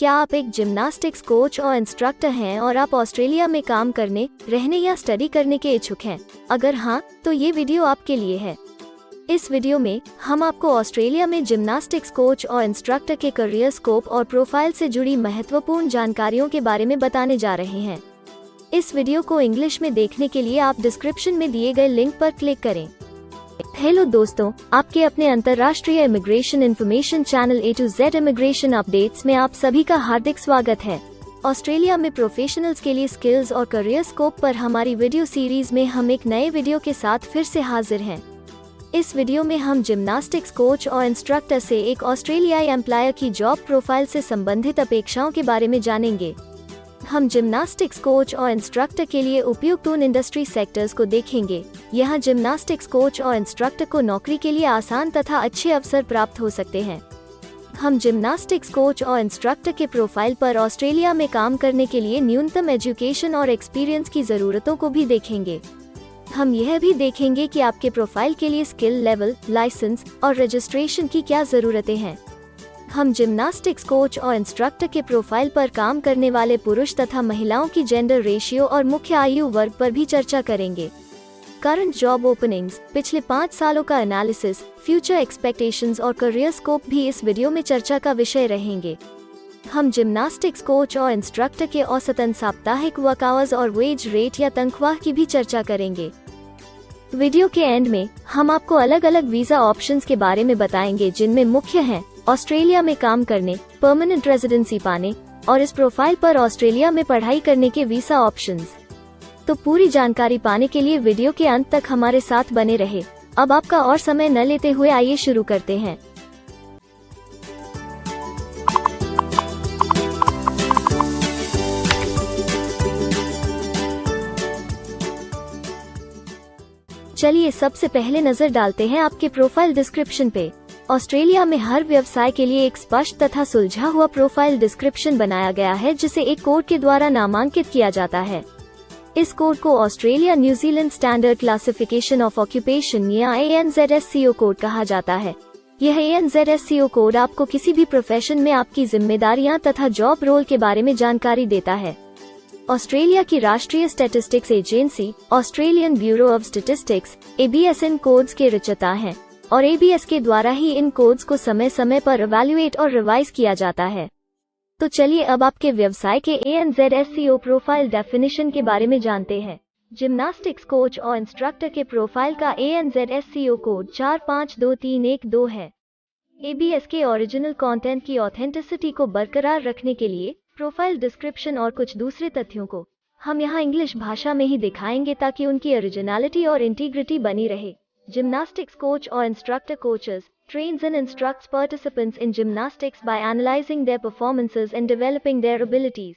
क्या आप एक जिम्नास्टिक्स कोच और इंस्ट्रक्टर हैं और आप ऑस्ट्रेलिया में काम करने, रहने या स्टडी करने के इच्छुक हैं? अगर हाँ, तो ये वीडियो आपके लिए है। इस वीडियो में हम आपको ऑस्ट्रेलिया में जिम्नास्टिक्स कोच और इंस्ट्रक्टर के करियर स्कोप और प्रोफाइल से जुड़ी महत्वपूर्ण जानकारियों के बारे में बताने जा रहे हैं। इस वीडियो को इंग्लिश में देखने के लिए आप डिस्क्रिप्शन में दिए गए लिंक पर क्लिक करें। हेलो दोस्तों, आपके अपने अंतर्राष्ट्रीय immigration information channel A to Z immigration updates में आप सभी का हार्दिक स्वागत है। ऑस्ट्रेलिया में प्रोफेशनल्स के लिए स्किल्स और करियर स्कोप पर हमारी वीडियो सीरीज में हम एक नए वीडियो के साथ फिर से हाजिर हैं। इस वीडियो में हम जिम्नास्टिक्स कोच और इंस्ट्रक्टर से एक ऑस्ट्रेलियाई एम्प्लॉयर की जॉब प्रोफाइल से संबंधित अपेक्षाओं के बारे में जानेंगे। हम जिम्नास्टिक्स कोच और इंस्ट्रक्टर के लिए उपयुक्त उन इंडस्ट्री सेक्टर्स को देखेंगे। यहाँ जिम्नास्टिक्स कोच और इंस्ट्रक्टर को नौकरी के लिए आसान तथा अच्छे अवसर प्राप्त हो सकते हैं। हम जिम्नास्टिक्स कोच और इंस्ट्रक्टर के प्रोफाइल पर ऑस्ट्रेलिया में काम करने के लिए न्यूनतम एजुकेशन और एक्सपीरियंस की ज़रूरतों को भी देखेंगे। हम यह भी देखेंगे कि आपके प्रोफाइल के लिए स्किल लेवल, लाइसेंस और रजिस्ट्रेशन की क्या ज़रूरतें हैं। हम जिम्नास्टिक्स कोच और इंस्ट्रक्टर के प्रोफाइल पर काम करने वाले पुरुष तथा महिलाओं की जेंडर रेशियो और मुख्य आयु वर्ग पर भी चर्चा करेंगे। करंट जॉब ओपनिंग्स, पिछले 5 सालों का एनालिसिस, फ्यूचर एक्सपेक्टेशंस और करियर स्कोप भी इस वीडियो में चर्चा का विषय रहेंगे। हम जिम्नास्टिक्स कोच और इंस्ट्रक्टर के औसतन साप्ताहिक वर्क आवर्स और वेज रेट या तनख्वाह की भी चर्चा करेंगे। वीडियो के एंड में हम आपको अलग अलग वीजा ऑप्शंस के बारे में बताएंगे, जिनमें मुख्य हैं ऑस्ट्रेलिया में काम करने, परमानेंट रेजिडेंसी पाने और इस प्रोफाइल पर ऑस्ट्रेलिया में पढ़ाई करने के वीजा ऑप्शंस। तो पूरी जानकारी पाने के लिए वीडियो के अंत तक हमारे साथ बने रहे। अब आपका और समय न लेते हुए आइए शुरू करते हैं। चलिए सबसे पहले नजर डालते हैं आपके प्रोफाइल डिस्क्रिप्शन पे। ऑस्ट्रेलिया में हर व्यवसाय के लिए एक स्पष्ट तथा सुलझा हुआ प्रोफाइल डिस्क्रिप्शन बनाया गया है, जिसे एक कोड के द्वारा नामांकित किया जाता है। इस कोड को Australia New Zealand standard classification of occupation या ANZSCO कोड कहा जाता है। यह ANZSCO कोड आपको किसी भी प्रोफेशन में आपकी जिम्मेदारियां तथा जॉब रोल के बारे में जानकारी देता है। ऑस्ट्रेलिया की राष्ट्रीय statistics agency, Australian bureau of statistics, ABS in codes के रचयिता हैं और ABS के द्वारा ही इन कोड्स को समय समय पर इवैल्यूएट और रिवाइज किया जाता है। तो चलिए अब आपके व्यवसाय के ANZSCO प्रोफाइल डेफिनेशन के बारे में जानते हैं। जिम्नास्टिक्स कोच और इंस्ट्रक्टर के प्रोफाइल का ANZSCO कोड 452312 है। ABS के ओरिजिनल कंटेंट की ऑथेंटिसिटी को बरकरार रखने के लिए प्रोफाइल डिस्क्रिप्शन और कुछ दूसरे तथ्यों को हम यहाँ इंग्लिश भाषा में ही दिखाएंगे, ताकि उनकी ओरिजिनलिटी और इंटीग्रिटी बनी रहे। Gymnastics coach or instructor coaches, trains and instructs participants in gymnastics by analyzing their performances and developing their abilities.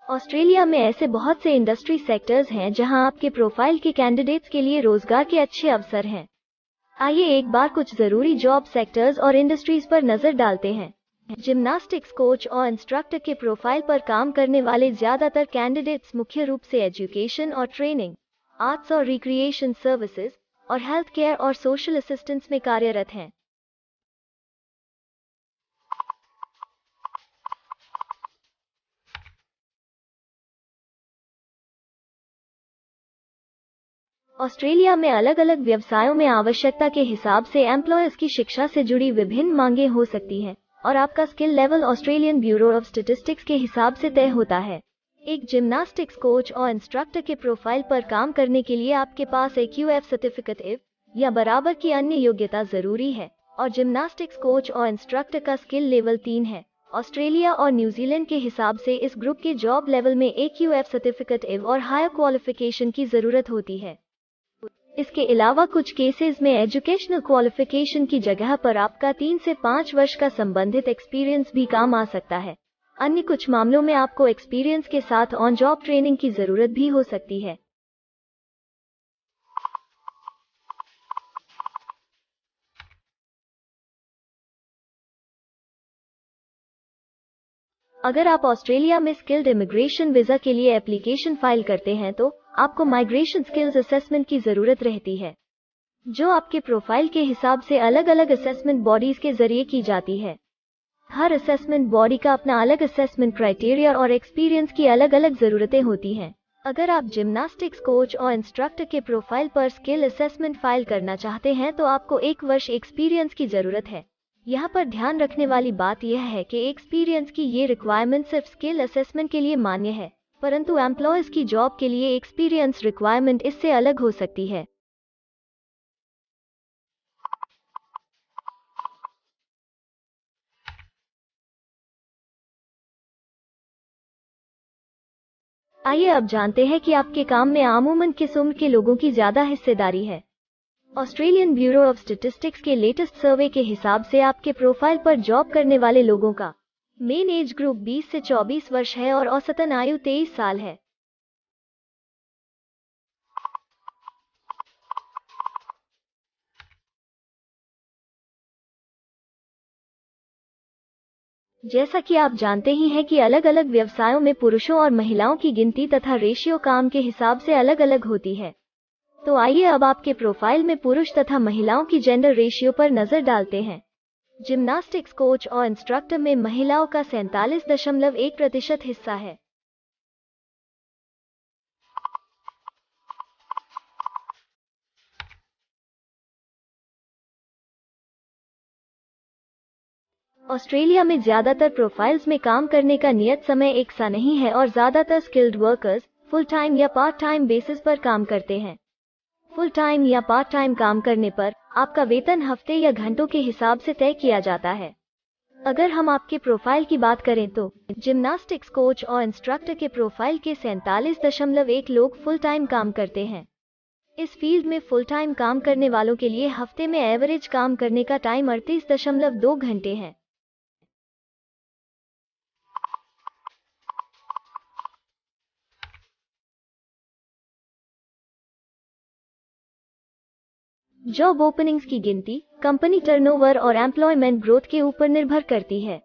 Australia में ऐसे बहुत से इंडस्ट्री सेक्टर्स हैं जहां आपके प्रोफाइल के कैंडिडेट्स के लिए रोजगार के अच्छे अवसर हैं। आइए एक बार कुछ जरूरी जॉब सेक्टर्स और इंडस्ट्रीज पर नजर डालते हैं। जिम्नास्टिक्स कोच और इंस्ट्रक्टर के प्रोफाइल पर काम करने वाले ज्यादातर कैंडिडेट्स मुख्य रूप से एजुकेशन और ट्रेनिंग, आर्ट्स और रिक्रिएशन सर्विसेज और हेल्थ केयर और सोशल असिस्टेंस में कार्यरत हैं। ऑस्ट्रेलिया में अलग अलग व्यवसायों में आवश्यकता के हिसाब से एम्प्लॉयर्स की शिक्षा से जुड़ी विभिन्न मांगें हो सकती हैं और आपका skill level Australian bureau of statistics के हिसाब से तय होता है। एक जिम्नास्टिक्स कोच और इंस्ट्रक्टर के प्रोफाइल पर काम करने के लिए आपके पास AQF सर्टिफिकेट या बराबर की अन्य योग्यता जरूरी है और जिम्नास्टिक्स कोच और इंस्ट्रक्टर का स्किल लेवल 3 है। ऑस्ट्रेलिया और न्यूजीलैंड के हिसाब से इस ग्रुप के जॉब लेवल में AQF सर्टिफिकेट और हायर क्वालिफिकेशन की जरूरत होती है। इसके अलावा कुछ केसेस में एजुकेशनल क्वालिफिकेशन की जगह पर आपका 3 से 5 वर्ष का संबंधित एक्सपीरियंस भी काम आ सकता है। अन्य कुछ मामलों में आपको एक्सपीरियंस के साथ ऑन जॉब ट्रेनिंग की जरूरत भी हो सकती है। अगर आप ऑस्ट्रेलिया में स्किल्ड इमिग्रेशन वीजा के लिए एप्लीकेशन फाइल करते हैं तो आपको माइग्रेशन स्किल्स असेसमेंट की जरूरत रहती है, जो आपके प्रोफाइल के हिसाब से अलग अलग असेसमेंट बॉडीज के जरिए की जाती है। हर असेसमेंट बॉडी का अपना अलग असेसमेंट क्राइटेरिया और एक्सपीरियंस की अलग अलग जरूरतें होती हैं। अगर आप जिम्नास्टिक्स कोच और इंस्ट्रक्टर के प्रोफाइल पर स्किल असेसमेंट फाइल करना चाहते हैं तो आपको 1 वर्ष एक्सपीरियंस की जरूरत है। यहाँ पर ध्यान रखने वाली बात यह है कि एक्सपीरियंस की ये रिक्वायरमेंट सिर्फ स्किल असेसमेंट के लिए मान्य है, परंतु एम्प्लॉयर्स की जॉब के लिए एक्सपीरियंस रिक्वायरमेंट इससे अलग हो सकती है। आइए अब जानते हैं कि आपके काम में आमूमन किस उम्र के लोगों की ज्यादा हिस्सेदारी है। ऑस्ट्रेलियन ब्यूरो ऑफ स्टैटिस्टिक्स के लेटेस्ट सर्वे के हिसाब से आपके प्रोफाइल पर जॉब करने वाले लोगों का मेन एज ग्रुप 20 से 24 वर्ष है और औसतन आयु 23 साल है। जैसा कि आप जानते ही हैं कि अलग अलग व्यवसायों में पुरुषों और महिलाओं की गिनती तथा रेशियो काम के हिसाब से अलग अलग होती है। तो आइए अब आपके प्रोफाइल में पुरुष तथा महिलाओं की जेंडर रेशियो पर नजर डालते हैं। जिम्नास्टिक्स कोच और इंस्ट्रक्टर में महिलाओं का 47.1% हिस्सा है। ऑस्ट्रेलिया में ज्यादातर प्रोफाइल्स में काम करने का नियत समय एक सा नहीं है और ज्यादातर स्किल्ड वर्कर्स फुल टाइम या पार्ट टाइम बेसिस पर काम करते हैं। फुल टाइम या पार्ट टाइम काम करने पर आपका वेतन हफ्ते या घंटों के हिसाब से तय किया जाता है। अगर हम आपके प्रोफाइल की बात करें तो जिम्नास्टिक्स कोच और इंस्ट्रक्टर के प्रोफाइल के 47.1 लोग फुल टाइम काम करते हैं। इस फील्ड में फुल टाइम काम करने वालों के लिए हफ्ते में एवरेज काम करने का टाइम 38.2 घंटे है। जॉब ओपनिंग्स की गिनती कंपनी टर्नओवर और एम्प्लॉयमेंट ग्रोथ के ऊपर निर्भर करती है।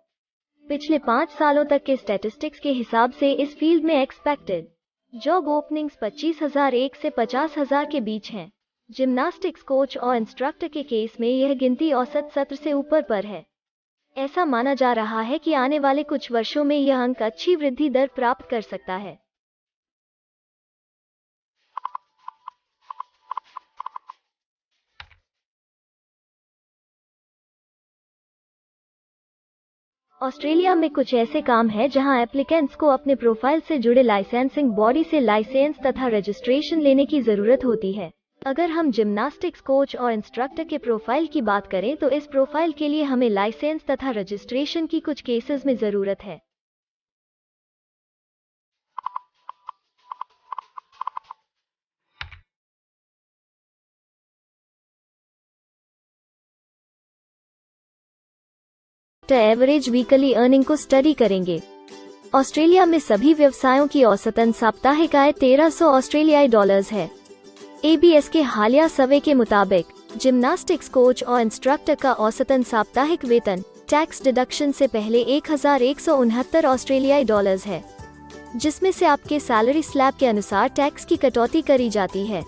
पिछले 5 सालों तक के स्टैटिस्टिक्स के हिसाब से इस फील्ड में एक्सपेक्टेड जॉब ओपनिंग्स 25,001 से 50,000 के बीच हैं। जिम्नास्टिक्स कोच और इंस्ट्रक्टर के केस में यह गिनती औसत सत्र से ऊपर पर है। ऐसा माना जा रहा है कि आने वाले कुछ वर्षों में यह अंक अच्छी वृद्धि दर प्राप्त कर सकता है। ऑस्ट्रेलिया में कुछ ऐसे काम हैं जहां एप्लीकेंट्स को अपने प्रोफाइल से जुड़े लाइसेंसिंग बॉडी से लाइसेंस तथा रजिस्ट्रेशन लेने की जरूरत होती है। अगर हम जिम्नास्टिक्स कोच और इंस्ट्रक्टर के प्रोफाइल की बात करें तो इस प्रोफाइल के लिए हमें लाइसेंस तथा रजिस्ट्रेशन की कुछ केसेस में जरूरत है। एवरेज वीकली अर्निंग को स्टडी करेंगे। ऑस्ट्रेलिया में सभी व्यवसायों की औसतन साप्ताहिक आय 1300 ऑस्ट्रेलियाई डॉलर्स है। ABS के हालिया सर्वे के मुताबिक जिम्नास्टिक्स कोच और इंस्ट्रक्टर का औसतन साप्ताहिक वेतन टैक्स डिडक्शन से पहले 1169 ऑस्ट्रेलियाई डॉलर्स है, जिसमें से आपके सैलरी स्लैब के अनुसार टैक्स की कटौती करी जाती है।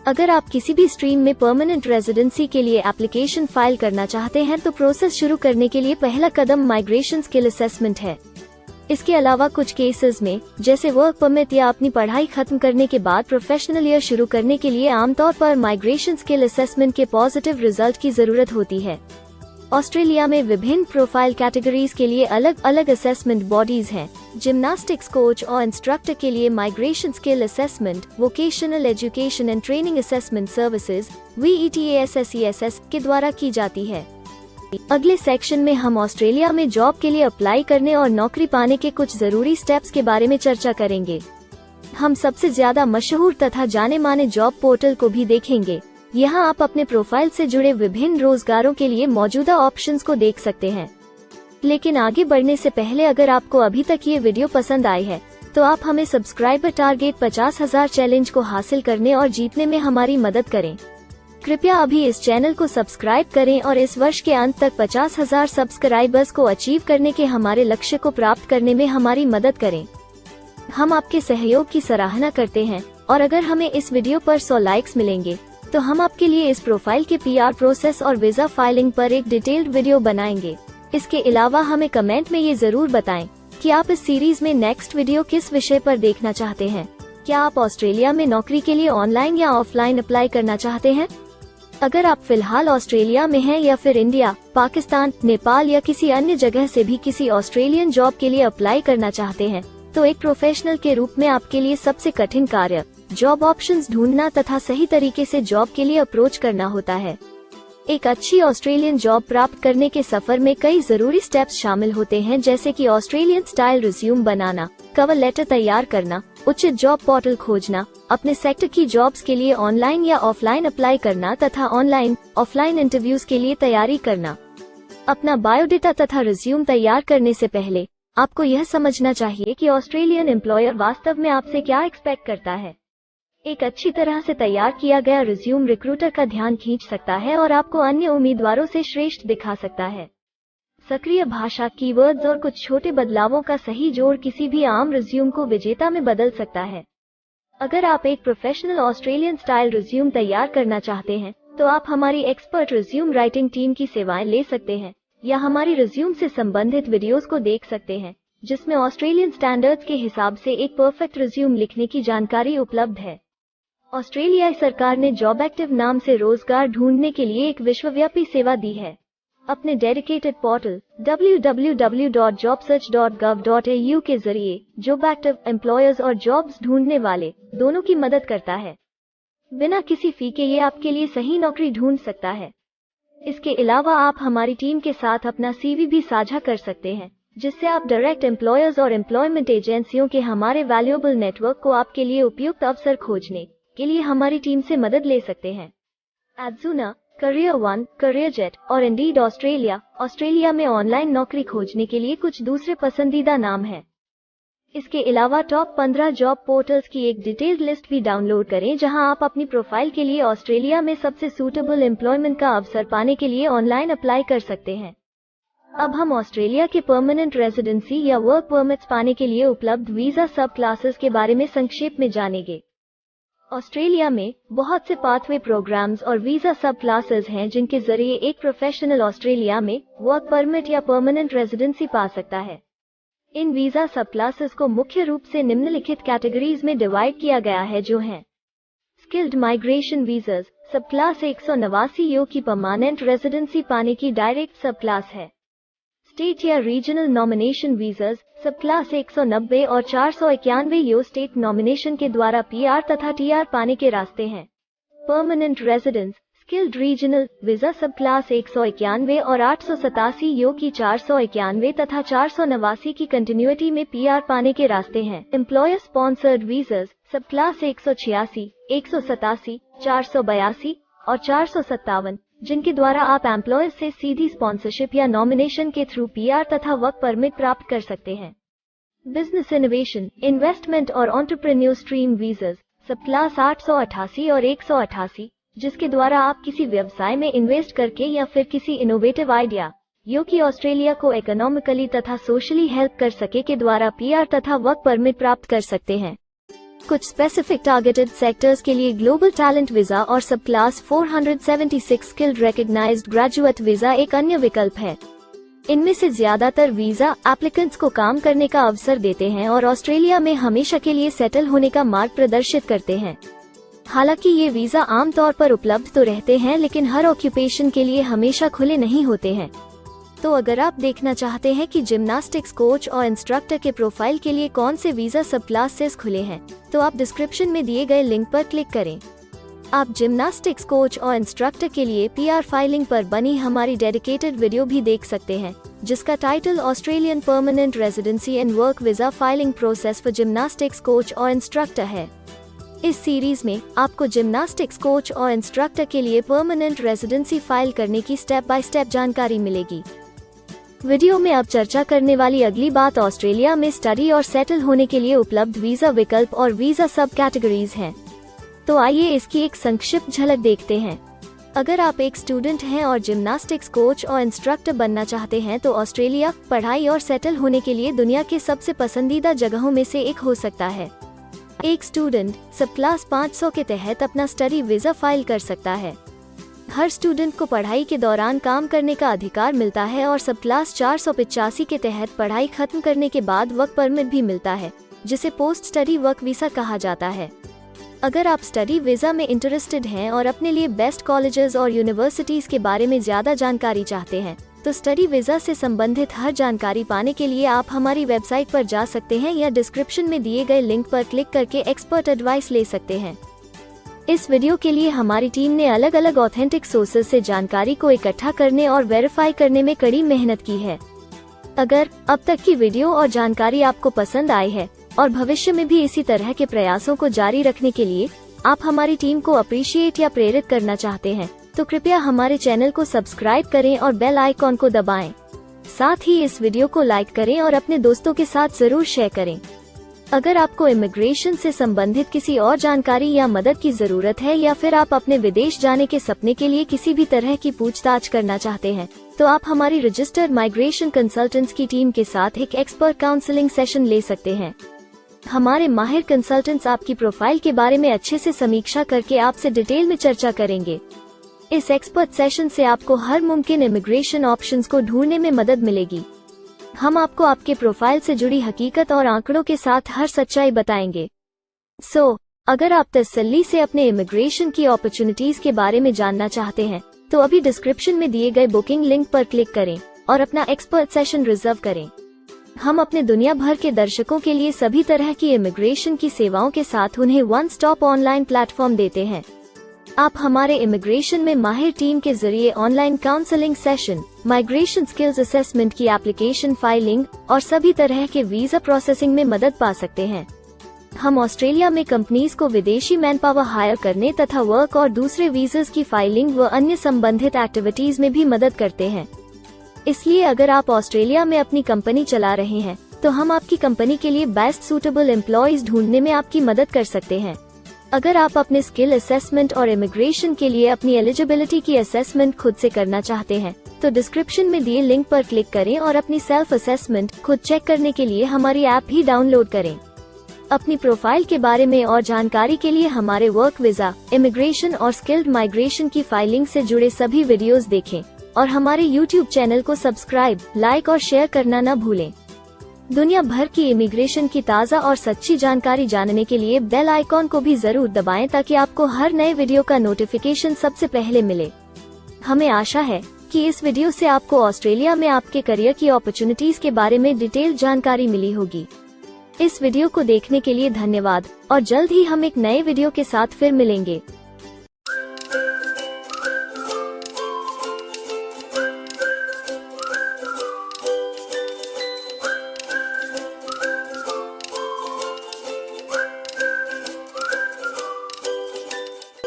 अगर आप किसी भी स्ट्रीम में परमानेंट रेजिडेंसी के लिए एप्लीकेशन फाइल करना चाहते हैं तो प्रोसेस शुरू करने के लिए पहला कदम माइग्रेशन स्किल असेसमेंट है। इसके अलावा कुछ केसेस में जैसे वर्क परमिट या अपनी पढ़ाई खत्म करने के बाद प्रोफेशनल ईयर शुरू करने के लिए आमतौर पर माइग्रेशन स्किल असेसमेंट के पॉजिटिव रिजल्ट की जरूरत होती है। ऑस्ट्रेलिया में विभिन्न प्रोफाइल कैटेगरीज के लिए अलग अलग असेसमेंट बॉडीज हैं। जिम्नास्टिक्स कोच और इंस्ट्रक्टर के लिए migration skill assessment vocational education and training assessment services VETASSESS के द्वारा की जाती है। अगले सेक्शन में हम ऑस्ट्रेलिया में जॉब के लिए अप्लाई करने और नौकरी पाने के कुछ जरूरी स्टेप्स के बारे में चर्चा करेंगे। हम सबसे ज्यादा मशहूर तथा जाने माने जॉब पोर्टल को भी देखेंगे। यहाँ आप अपने प्रोफाइल से जुड़े विभिन्न रोजगारों के लिए मौजूदा ऑप्शंस को देख सकते हैं। लेकिन आगे बढ़ने से पहले अगर आपको अभी तक ये वीडियो पसंद आई है तो आप हमें सब्सक्राइबर टारगेट 50,000 चैलेंज को हासिल करने और जीतने में हमारी मदद करें। कृपया अभी इस चैनल को सब्सक्राइब करें और इस वर्ष के अंत तक 50,000 सब्सक्राइबर्स को अचीव करने के हमारे लक्ष्य को प्राप्त करने में हमारी मदद करें। हम आपके सहयोग की सराहना करते हैं और अगर हमें इस वीडियो पर 100 लाइक्स मिलेंगे तो हम आपके लिए इस प्रोफाइल के PR प्रोसेस और वीजा फाइलिंग पर एक डिटेल्ड वीडियो बनाएंगे। इसके अलावा हमें कमेंट में ये जरूर बताएं कि आप इस सीरीज में नेक्स्ट वीडियो किस विषय पर देखना चाहते हैं। क्या आप ऑस्ट्रेलिया में नौकरी के लिए ऑनलाइन या ऑफलाइन अप्लाई करना चाहते हैं? अगर आप फिलहाल ऑस्ट्रेलिया में हैं या फिर इंडिया, पाकिस्तान, नेपाल या किसी अन्य जगह से भी किसी ऑस्ट्रेलियन जॉब के लिए अप्लाई करना चाहते हैं, तो एक प्रोफेशनल के रूप में आपके लिए सबसे कठिन कार्य जॉब ऑप्शंस ढूंढना तथा सही तरीके से जॉब के लिए अप्रोच करना होता है। एक अच्छी ऑस्ट्रेलियन जॉब प्राप्त करने के सफर में कई जरूरी स्टेप्स शामिल होते हैं, जैसे कि ऑस्ट्रेलियन स्टाइल रिज्यूम बनाना, कवर लेटर तैयार करना, उचित जॉब पोर्टल खोजना, अपने सेक्टर की जॉब्स के लिए ऑनलाइन या ऑफलाइन अप्लाई करना तथा ऑनलाइन ऑफलाइन इंटरव्यूज के लिए तैयारी करना। अपना बायोडेटा तथा रिज्यूम तैयार करने से पहले आपको यह समझना चाहिए कि ऑस्ट्रेलियन एम्प्लॉयर वास्तव में आपसे क्या एक्सपेक्ट करता है। एक अच्छी तरह से तैयार किया गया रिज्यूम रिक्रूटर का ध्यान खींच सकता है और आपको अन्य उम्मीदवारों से श्रेष्ठ दिखा सकता है। सक्रिय भाषा, कीवर्ड्स और कुछ छोटे बदलावों का सही जोड़ किसी भी आम रिज्यूम को विजेता में बदल सकता है। अगर आप एक प्रोफेशनल ऑस्ट्रेलियन स्टाइल रिज्यूम तैयार करना चाहते हैं, तो आप हमारी एक्सपर्ट रिज्यूम राइटिंग टीम की सेवाएं ले सकते हैं या हमारी रिज्यूम से संबंधित वीडियोस को देख सकते हैं, जिसमें ऑस्ट्रेलियन स्टैंडर्ड्स के हिसाब से एक परफेक्ट रिज्यूम लिखने की जानकारी उपलब्ध है। ऑस्ट्रेलियाई सरकार ने जॉब एक्टिव नाम से रोजगार ढूंढने के लिए एक विश्वव्यापी सेवा दी है। अपने डेडिकेटेड पोर्टल www.jobsearch.gov.au के जरिए जॉब एक्टिव एम्प्लॉयर्स और जॉब्स ढूंढने वाले दोनों की मदद करता है। बिना किसी फी के ये आपके लिए सही नौकरी ढूंढ सकता है। इसके अलावा आप हमारी टीम के साथ अपना CV भी साझा कर सकते हैं, जिससे आप डायरेक्ट एम्प्लॉयर्स और एम्प्लॉयमेंट एजेंसियों के हमारे वैल्यूएबल नेटवर्क को आपके लिए उपयुक्त अवसर खोजने के लिए हमारी टीम से मदद ले सकते हैं। एडजुना, करियर वन, करियर जेट और इंडीड ऑस्ट्रेलिया में ऑनलाइन नौकरी खोजने के लिए कुछ दूसरे पसंदीदा नाम हैं। इसके अलावा टॉप 15 जॉब पोर्टल्स की एक डिटेल्ड लिस्ट भी डाउनलोड करें, जहां आप अपनी प्रोफाइल के लिए ऑस्ट्रेलिया में सबसे सूटेबल एम्प्लॉयमेंट का अवसर पाने के लिए ऑनलाइन अप्लाई कर सकते हैं। अब हम ऑस्ट्रेलिया के परमानेंट रेजिडेंसी या वर्क परमिट्स पाने के लिए उपलब्ध वीजा सब क्लासेस के बारे में संक्षेप में जानेंगे। ऑस्ट्रेलिया में बहुत से पाथवे प्रोग्राम्स और वीजा सब क्लासेस हैं, जिनके जरिए एक प्रोफेशनल ऑस्ट्रेलिया में वर्क परमिट या परमानेंट रेजिडेंसी पा सकता है। इन वीजा सब क्लासेस को मुख्य रूप से निम्नलिखित कैटेगरीज में डिवाइड किया गया है, जो हैं स्किल्ड माइग्रेशन वीजास सब क्लास 189 यो की परमानेंट रेजिडेंसी पाने की डायरेक्ट सब क्लास है। स्टेट या रीजनल नॉमिनेशन वीजास सब क्लास 190 और 491 यो स्टेट नॉमिनेशन के द्वारा PR तथा TR पाने के रास्ते हैं। Permanent residence skilled regional visa सब क्लास 191 और 887 यो की 491 तथा 489 की कंटिन्यूटी में PR पाने के रास्ते हैं। एम्प्लॉयर स्पॉन्सर्ड वीजास सब क्लास 186, 187, 482 और 457, जिनके द्वारा आप एम्प्लॉयर से सीधी स्पॉन्सरशिप या नॉमिनेशन के थ्रू PR तथा वर्क परमिट प्राप्त कर सकते हैं। बिजनेस इनोवेशन, इन्वेस्टमेंट और एंटरप्रेन्योर स्ट्रीम वीजास सब क्लास 888 और 188, जिसके द्वारा आप किसी व्यवसाय में इन्वेस्ट करके या फिर किसी इनोवेटिव आइडिया जो कि ऑस्ट्रेलिया को इकोनॉमिकली तथा सोशली हेल्प कर सके के द्वारा PR तथा वर्क परमिट प्राप्त कर सकते हैं। कुछ स्पेसिफिक टारगेटेड सेक्टर्स के लिए ग्लोबल टैलेंट वीजा और सब class 476 skilled recognised graduate visa एक अन्य विकल्प है। इनमें से ज्यादातर वीजा एप्लीकेंट्स को काम करने का अवसर देते हैं और ऑस्ट्रेलिया में हमेशा के लिए सेटल होने का मार्ग प्रदर्शित करते हैं। हालांकि ये वीजा आमतौर पर उपलब्ध तो रहते हैं, लेकिन हर ऑक्यूपेशन के लिए हमेशा खुले नहीं होते हैं। तो अगर आप देखना चाहते हैं कि जिम्नास्टिक्स कोच और इंस्ट्रक्टर के प्रोफाइल के लिए कौन से वीजा सब क्लासेस खुले हैं, तो आप डिस्क्रिप्शन में दिए गए लिंक पर क्लिक करें। आप जिम्नास्टिक्स कोच और इंस्ट्रक्टर के लिए PR फाइलिंग पर बनी हमारी डेडिकेटेड वीडियो भी देख सकते हैं, जिसका title Australian permanent residency and work visa filing process for gymnastics coach और इंस्ट्रक्टर है। इस सीरीज में आपको जिम्नास्टिक्स कोच और इंस्ट्रक्टर के लिए परमानेंट रेजिडेंसी फाइल करने की स्टेप बाय स्टेप जानकारी मिलेगी। वीडियो में अब चर्चा करने वाली अगली बात ऑस्ट्रेलिया में स्टडी और सेटल होने के लिए उपलब्ध वीजा विकल्प और वीजा सब कैटेगरीज हैं। तो आइए इसकी एक संक्षिप्त झलक देखते हैं। अगर आप एक स्टूडेंट हैं और जिम्नास्टिक्स कोच और इंस्ट्रक्टर बनना चाहते हैं तो ऑस्ट्रेलिया पढ़ाई और सेटल होने के लिए दुनिया के सबसे पसंदीदा जगहों में से एक हो सकता है। एक स्टूडेंट सब क्लास 500 के तहत अपना स्टडी वीजा फाइल कर सकता है। हर स्टूडेंट को पढ़ाई के दौरान काम करने का अधिकार मिलता है और सब क्लास 485 के तहत पढ़ाई खत्म करने के बाद वर्क परमिट भी मिलता है, जिसे पोस्ट स्टडी वर्क वीजा कहा जाता है। अगर आप स्टडी वीजा में इंटरेस्टेड हैं और अपने लिए बेस्ट कॉलेजेस और यूनिवर्सिटीज के बारे में ज्यादा जानकारी चाहते हैं तो स्टडी वीजा से संबंधित हर जानकारी पाने के लिए आप हमारी वेबसाइट पर जा सकते हैं या डिस्क्रिप्शन में दिए गए लिंक पर क्लिक करके एक्सपर्ट एडवाइस ले सकते हैं। इस वीडियो के लिए हमारी टीम ने अलग अलग ऑथेंटिक सोर्सेज से जानकारी को इकट्ठा करने और वेरीफाई करने में कड़ी मेहनत की है। अगर अब तक की वीडियो और जानकारी आपको पसंद आई है और भविष्य में भी इसी तरह के प्रयासों को जारी रखने के लिए आप हमारी टीम को अप्रिशिएट या प्रेरित करना चाहते हैं तो कृपया हमारे चैनल को सब्सक्राइब करें और बेल आइकॉन को दबाएं। साथ ही इस वीडियो को लाइक करें और अपने दोस्तों के साथ जरूर शेयर करें। अगर आपको इमिग्रेशन से संबंधित किसी और जानकारी या मदद की जरूरत है या फिर आप अपने विदेश जाने के सपने के लिए किसी भी तरह की पूछताछ करना चाहते हैं तो आप हमारी रजिस्टर्ड माइग्रेशन कंसल्टेंट्स की टीम के साथ एक एक्सपर्ट काउंसलिंग सेशन ले सकते हैं। हमारे माहिर कंसल्टेंट्स आपकी प्रोफाइल के बारे में अच्छे से समीक्षा करके आपसे डिटेल में चर्चा करेंगे। इस एक्सपर्ट सेशन से आपको हर मुमकिन इमिग्रेशन ऑप्शंस को ढूंढने में मदद मिलेगी। हम आपको आपके प्रोफाइल से जुड़ी हकीकत और आंकड़ों के साथ हर सच्चाई बताएंगे। अगर आप तसल्ली से अपने इमिग्रेशन की अपॉर्चुनिटीज के बारे में जानना चाहते हैं तो अभी डिस्क्रिप्शन में दिए गए बुकिंग लिंक पर क्लिक करें और अपना एक्सपर्ट सेशन रिजर्व करें। हम अपने दुनिया भर के दर्शकों के लिए सभी तरह की इमिग्रेशन की सेवाओं के साथ उन्हें वन स्टॉप ऑनलाइन प्लेटफॉर्म देते हैं। आप हमारे इमिग्रेशन में माहिर टीम के जरिए online counselling session, migration skills assessment की एप्लीकेशन फाइलिंग और सभी तरह के वीजा प्रोसेसिंग में मदद पा सकते हैं। हम ऑस्ट्रेलिया में कंपनीज को विदेशी मैन पावर हायर करने तथा वर्क और दूसरे वीजास की फाइलिंग व अन्य संबंधित एक्टिविटीज में भी मदद करते हैं। इसलिए अगर आप ऑस्ट्रेलिया में अपनी कंपनी चला रहे हैं तो हम आपकी कंपनी के लिए बेस्ट सूटेबल एम्प्लॉयज ढूंढने में आपकी मदद कर सकते हैं। अगर आप अपने स्किल असेसमेंट और इमिग्रेशन के लिए अपनी एलिजिबिलिटी की असेसमेंट खुद से करना चाहते हैं तो डिस्क्रिप्शन में दिए लिंक पर क्लिक करें और अपनी सेल्फ असेसमेंट खुद चेक करने के लिए हमारी ऐप भी डाउनलोड करें। अपनी प्रोफाइल के बारे में और जानकारी के लिए हमारे वर्क वीजा, इमिग्रेशन और स्किल्ड माइग्रेशन की फाइलिंग से जुड़े सभी वीडियोस देखें और हमारे YouTube चैनल को सब्सक्राइब, लाइक और शेयर करना न भूलें। दुनिया भर की इमिग्रेशन की ताज़ा और सच्ची जानकारी जानने के लिए बेल आइकॉन को भी जरूर दबाएं ताकि आपको हर नए वीडियो का नोटिफिकेशन सबसे पहले मिले। हमें आशा है कि इस वीडियो से आपको ऑस्ट्रेलिया में आपके करियर की अपॉर्चुनिटीज के बारे में डिटेल जानकारी मिली होगी। इस वीडियो को देखने के लिए धन्यवाद और जल्द ही हम एक नए वीडियो के साथ फिर मिलेंगे।